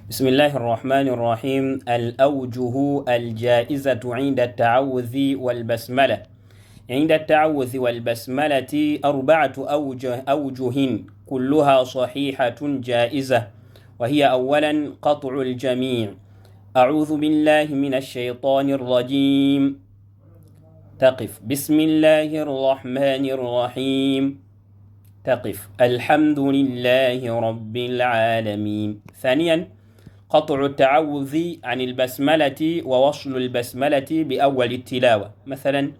بسم الله الرحمن الرحيم. الأوجه الجائزة عند التعوذ والبسملة. عند التعوذ والبسملة 4 أوجه كلها صحيحة جائزة، وهي أولا قطع الجميع. أعوذ بالله من الشيطان الرجيم. تقف بسم الله الرحمن الرحيم. تقف الحمد لله رب العالمين. ثانيا قطع التعوذ عن البسملة ووصل البسملة بأول التلاوة، مثلا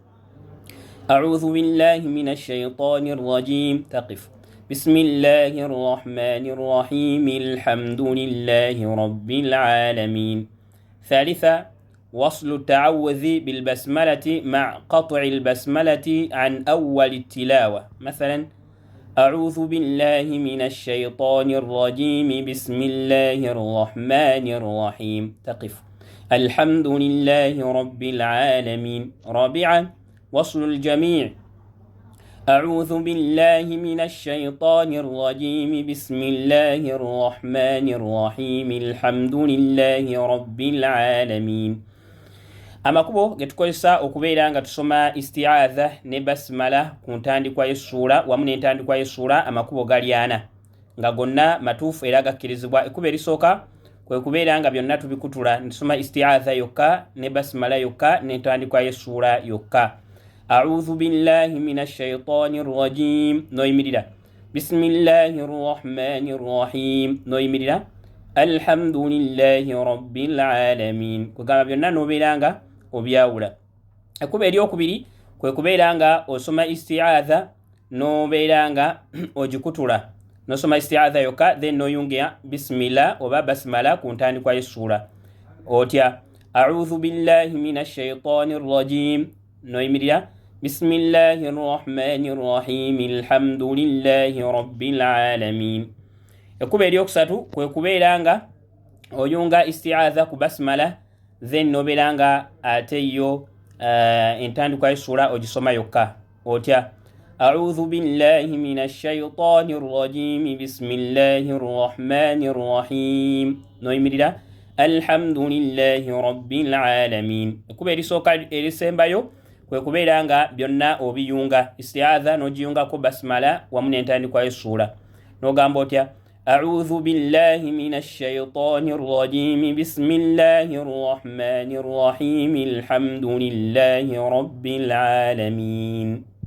أعوذ بالله من الشيطان الرجيم. تقف بسم الله الرحمن الرحيم الحمد لله رب العالمين. ثالثا وصل التعوذ بالبسملة مع قطع البسملة عن أول التلاوة، مثلا أعوذ بالله من الشيطان الرجيم بسم الله الرحمن الرحيم. تقف الحمد لله رب العالمين. رابعا وصل الجميع. أعوذ بالله من الشيطان الرجيم بسم الله الرحمن الرحيم الحمد لله رب العالمين. Amakubo getukozesa okubeera nga tusoma isti'adha ne basmala ku ntandikwa y'essuula wamu n'entandikwa y'essuula, amakubo gali 4 nga gonna matuufu era gakkirizibwa. Ekkubo erisooka kwe kubeera nga byonna tubikutula, tusoma isti'adha yokka ne basmala yokka n'entandikwa y'essuula yokka. A'udhu billahi minash shaitani rrajim, noyimirira. Bismillahi rrahmani rrahim, noyimirira. Alhamdulillahi rabbil alamin. Kugamba byonna nobeera nga obyawula. Ekkubo eryokubiri kwe kubeera nga osoma isti'adha nobeera nga ogikutula, nosoma isti'adha yokka then noyungira bismillah oba basmala ku ntandikwa y'essuula. Otya a'udhu billahi minash shaitani rrajim, noyimirira. Bismillahi rrahmani rrahim alhamdulillahi rabbil alamin. Ekkubo eryokusatu kwe kubeera nga oyunga isti'adha ku basmala then nobeera nga ate yo entandikwa y'essuula ogisoma yokka. Otya a'udhu billahi minash shaitani rrajim bismillahi rrahmani rrahim, noyimirira. Alhamdulillahi rabbil alamin. Ekkubo erisooka erisembayo kwe kubeera nga byonna obiyunga, isti'adha n'ogiyungako basmala wamu n'entandikwa y'essuula, n'ogamba otya أعوذ بالله من الشيطان الرجيم بسم الله الرحمن الرحيم الحمد لله رب العالمين.